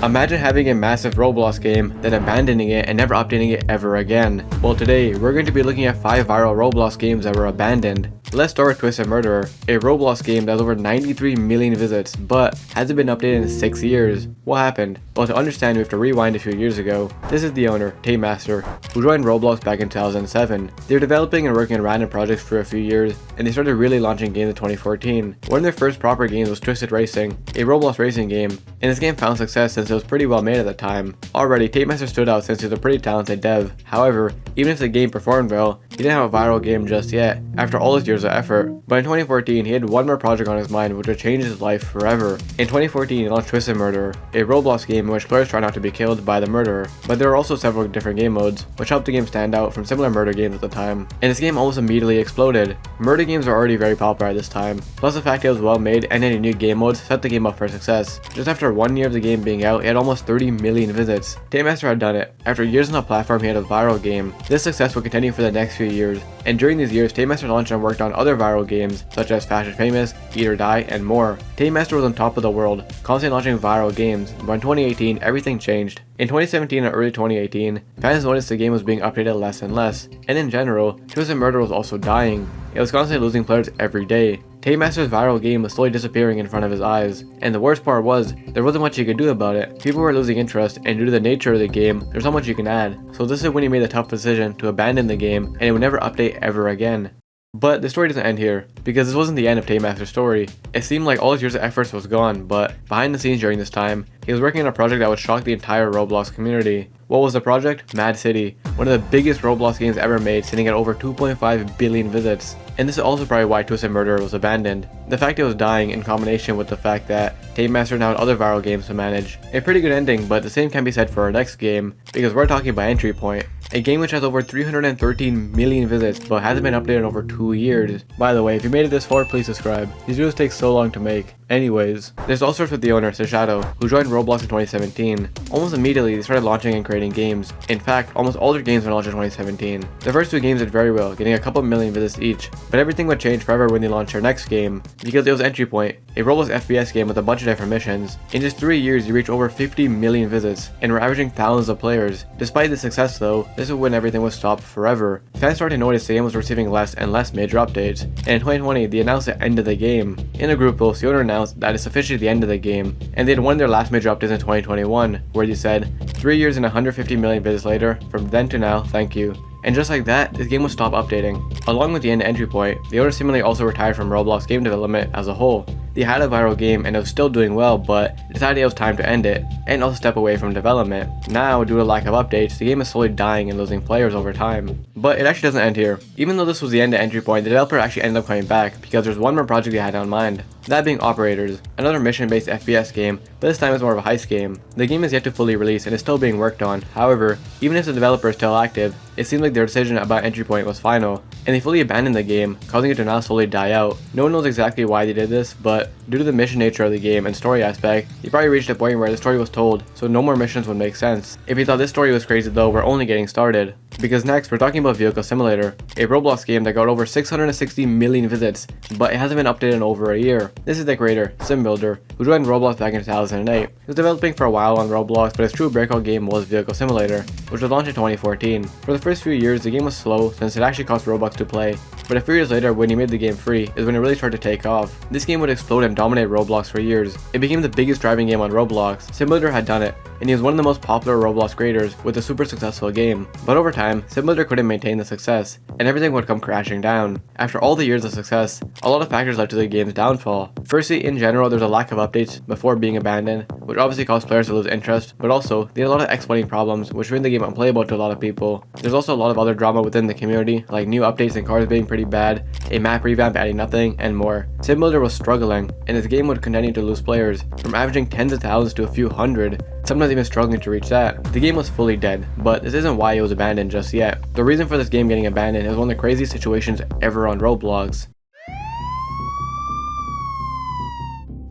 Imagine having a massive Roblox game, then abandoning it and never updating it ever again. Well, today, we're going to be looking at 5 viral Roblox games that were abandoned. Let's start with Twisted Murderer, a Roblox game that has over 93 million visits, but hasn't been updated in 6 years. What happened? Well, to understand, we have to rewind a few years ago. This is the owner, Master, who joined Roblox back in 2007. They were developing and working on random projects for a few years, and they started really launching games in 2014. One of their first proper games was Twisted Racing, a Roblox racing game, and this game found success since it was pretty well made at the time. Already, Master stood out since he was a pretty talented dev. However, even if the game performed well, he didn't have a viral game just yet, after all his years of effort. But in 2014, he had one more project on his mind which would change his life forever. In 2014, he launched Twisted Murderer, a Roblox game in which players try not to be killed by the murderer. But there are also several different game modes, which helped the game stand out from similar murder games at the time. And this game almost immediately exploded. Murder games were already very popular at this time, plus the fact it was well made and any new game modes set the game up for success. Just after 1 year of the game being out, it had almost 30 million visits. Master had done it. After years on the platform, he had a viral game. This success would continue for the next few years, and during these years, Master launched and worked on other viral games, such as Fast and Famous, Eat or Die, and more. Master was on top of the world, constantly launching viral games, but in 2018, everything changed. In 2017 and early 2018, fans noticed the game was being updated less and less, and in general, Twisted Murder was also dying. It was constantly losing players every day. Master's viral game was slowly disappearing in front of his eyes, and the worst part was, there wasn't much he could do about it. People were losing interest, and due to the nature of the game, there's not much you can add. So this is when he made the tough decision to abandon the game, and it would never update ever again. But the story doesn't end here, because this wasn't the end of Master's story. It seemed like all his years of efforts was gone, but behind the scenes during this time, he was working on a project that would shock the entire Roblox community. What was the project? Mad City, one of the biggest Roblox games ever made, sitting at over 2.5 billion visits. And this is also probably why Twisted Murderer was abandoned. The fact it was dying in combination with the fact that Master now had other viral games to manage. A pretty good ending, but the same can be said for our next game, because we're talking about Entry Point, a game which has over 313 million visits but hasn't been updated in over 2 years. By the way, if you made it this far, please subscribe. These videos take so long to make. Anyways, this all starts with the owner, Shadow, who joined Roblox in 2017. Almost immediately, they started launching and creating games. In fact, almost all their games were launched in 2017. The first 2 games did very well, getting a couple million visits each, but everything would change forever when they launched their next game, because it was Entry Point, a Roblox FPS game with a bunch of different missions. In just 3 years, you reached over 50 million visits, and were averaging thousands of players. Despite the success though, this is when everything was stopped forever. Fans started to notice the game was receiving less and less major updates, and in 2020, they announced the end of the game. In a group post, the owner announced that it's officially the end of the game, and they had won their last major updates in 2021, where they said, 3 years and 150 million visits later, from then to now, thank you. And just like that, this game would stop updating. Along with the end of Entry Point, the owner seemingly also retired from Roblox game development as a whole. They had a viral game and it was still doing well, but decided it was time to end it, and also step away from development. Now, due to lack of updates, the game is slowly dying and losing players over time. But it actually doesn't end here. Even though this was the end of Entry Point, the developer actually ended up coming back, because there's one more project they had on mind. That being Operators, another mission-based FPS game, but this time it's more of a heist game. The game is yet to fully release and is still being worked on. However, even if the developer is still active, it seems like their decision about Entry Point was final, and they fully abandoned the game, causing it to now slowly die out. No one knows exactly why they did this, but due to the mission nature of the game and story aspect, they probably reached a point where the story was told, so no more missions would make sense. If you thought this story was crazy though, we're only getting started. Because next, we're talking about Vehicle Simulator, a Roblox game that got over 660 million visits, but it hasn't been updated in over a year. This is the creator, SimBuilder, who joined Roblox back in 2008. He was developing for a while on Roblox, but his true breakout game was Vehicle Simulator, which was launched in 2014. For the first few years, the game was slow since it actually cost Robux to play, but a few years later, when he made the game free, is when it really started to take off. This game would explode and dominate Roblox for years. It became the biggest driving game on Roblox. SimBuilder had done it, and he was one of the most popular Roblox creators with a super successful game. But over time, SimBuilder couldn't maintain the success, and everything would come crashing down. After all the years of success, a lot of factors led to the game's downfall. Firstly, in general, there's a lack of updates before being abandoned, which obviously caused players to lose interest, but also, they had a lot of exploiting problems, which made the game unplayable to a lot of people. There's also a lot of other drama within the community, like new updates and cars being pretty bad, a map revamp adding nothing, and more. SimBuilder was struggling, and his game would continue to lose players, from averaging tens of thousands to a few hundred, sometimes even struggling to reach that. The game was fully dead, but this isn't why it was abandoned just yet. The reason for this game getting abandoned is one of the craziest situations ever on Roblox.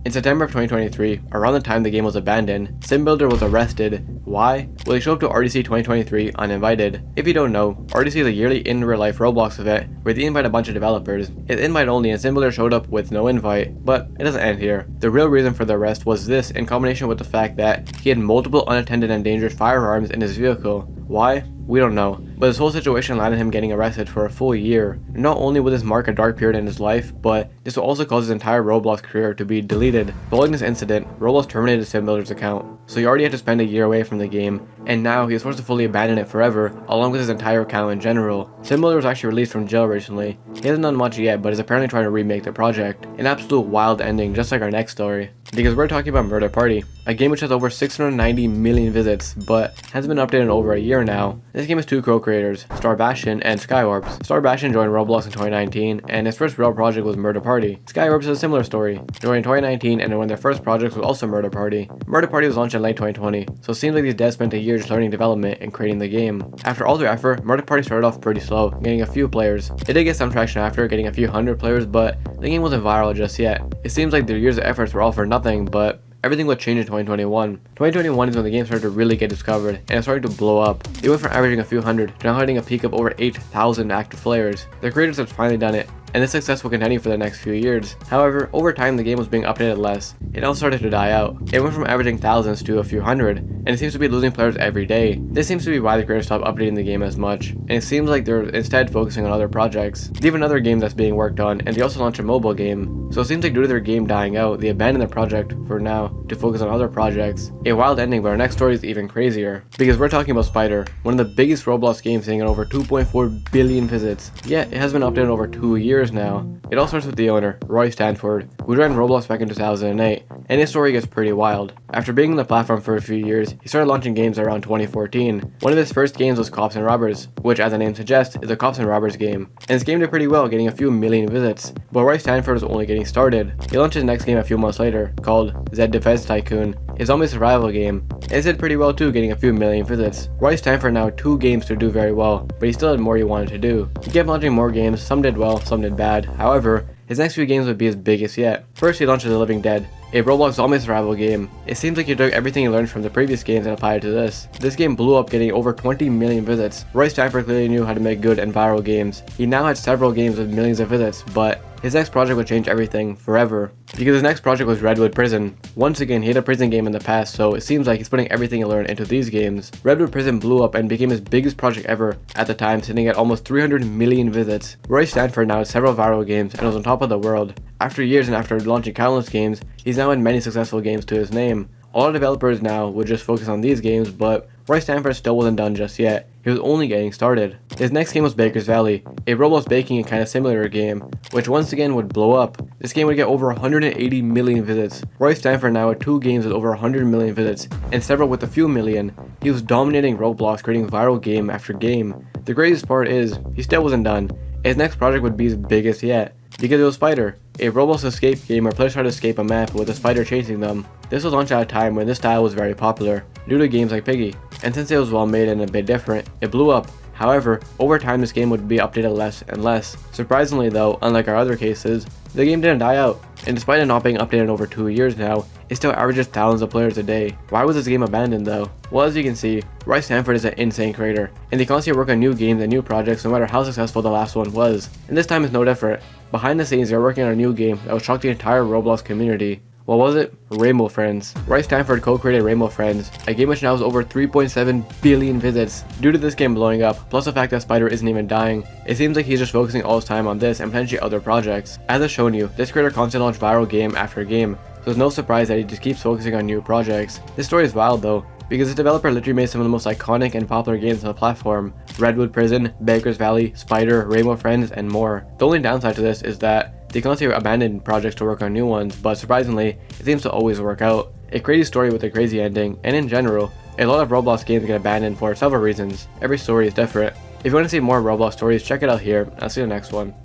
In September of 2023, around the time the game was abandoned, SimBuilder was arrested. Why? Well, he showed up to RDC 2023 uninvited. If you don't know, RDC is a yearly in real life Roblox event where they invite a bunch of developers. It's invite only and SimBuilder showed up with no invite, but it doesn't end here. The real reason for the arrest was this in combination with the fact that he had multiple unattended and dangerous firearms in his vehicle. Why? We don't know, but this whole situation landed him getting arrested for a full year. Not only would this mark a dark period in his life, but this will also cause his entire Roblox career to be deleted. Following this incident, Roblox terminated SimBuilder's account, so he already had to spend a year away from the game, and now he is forced to fully abandon it forever, along with his entire account in general. SimBuilder was actually released from jail recently. He hasn't done much yet, but is apparently trying to remake the project. An absolute wild ending, just like our next story. Because we're talking about Murder Party, a game which has over 690 million visits, but hasn't been updated in over a year now. This game has two co-creators, Starbastian and Skywarps. Starbastian joined Roblox in 2019, and his first real project was Murder Party. Skywarps is a similar story, joined in 2019, and one of their first projects was also Murder Party. Murder Party was launched in late 2020, so it seems like these devs spent a year just learning development and creating the game. After all their effort, Murder Party started off pretty slow, getting a few players. It did get some traction after, getting a few hundred players, but the game wasn't viral just yet. It seems like their years of efforts were all for nothing, but everything would change in 2021. 2021 is when the game started to really get discovered, and it started to blow up. They went from averaging a few hundred to now hitting a peak of over 8,000 active players. The creators have finally done it, and this success will continue for the next few years. However, over time the game was being updated less. It all started to die out. It went from averaging thousands to a few hundred, and it seems to be losing players every day. This seems to be why the creators stopped updating the game as much, and it seems like they're instead focusing on other projects. They have another game that's being worked on, and they also launched a mobile game. So it seems like due to their game dying out, they abandoned the project for now to focus on other projects. A wild ending, but our next story is even crazier. Because we're talking about Spider, one of the biggest Roblox games hitting over 2.4 billion visits. Yet, it has been updated over 2 years now. It all starts with the owner, Roy Stanford, who joined Roblox back in 2008, and his story gets pretty wild. After being on the platform for a few years, he started launching games around 2014. One of his first games was Cops and Robbers, which as the name suggests, is a Cops and Robbers game. And this game did pretty well, getting a few million visits. But Roy Stanford was only getting started. He launched his next game a few months later, called Z Defense Tycoon, his zombie survival game. It did pretty well too, getting a few million visits. Roy Stanford now had 2 games to do very well, but he still had more he wanted to do. He kept launching more games, some did well, some did bad. However, his next few games would be his biggest yet. First, he launched The Living Dead, a Roblox zombie survival game. It seems like he took everything he learned from the previous games and applied it to this. This game blew up, getting over 20 million visits. Roy Stanford clearly knew how to make good and viral games. He now had several games with millions of visits, but his next project would change everything forever. Because his next project was Redwood Prison. Once again, he had a prison game in the past, so it seems like he's putting everything he learned into these games. Redwood Prison blew up and became his biggest project ever at the time, sitting at almost 300 million visits. Roy Stanford now has several viral games and was on top of the world. After years and after launching countless games, he's now had many successful games to his name. All developers now would just focus on these games, but Roy Stanford still wasn't done just yet. He was only getting started. His next game was Baker's Valley, a Roblox baking and kind of simulator game, which once again would blow up. This game would get over 180 million visits. Roy Stanford now had 2 games with over 100 million visits, and several with a few million. He was dominating Roblox, creating viral game after game. The craziest part is, he still wasn't done. His next project would be his biggest yet, because it was Spider, a Roblox escape game where players try to escape a map with a spider chasing them. This was launched at a time when this style was very popular, due to games like Piggy, and since it was well made and a bit different, it blew up. However, over time this game would be updated less and less. Surprisingly though, unlike our other cases, the game didn't die out, and despite it not being updated in over 2 years now, it still averages thousands of players a day. Why was this game abandoned though? Well, as you can see, Roy Stanford is an insane creator, and they constantly work on new games and new projects no matter how successful the last one was, and this time is no different. Behind the scenes, they're working on a new game that will shock the entire Roblox community. What was it? Rainbow Friends. Roy Stanford co-created Rainbow Friends, a game which now has over 3.7 billion visits. Due to this game blowing up, plus the fact that Spider isn't even dying, it seems like he's just focusing all his time on this and potentially other projects. As I've shown you, this creator constantly launches viral game after game, so it's no surprise that he just keeps focusing on new projects. This story is wild though, because the developer literally made some of the most iconic and popular games on the platform. Redwood Prison, Baker's Valley, Spider, Rainbow Friends, and more. The only downside to this is that they constantly abandon projects to work on new ones, but surprisingly, it seems to always work out. A crazy story with a crazy ending, and in general, a lot of Roblox games get abandoned for several reasons. Every story is different. If you want to see more Roblox stories, check it out here. I'll see you in the next one.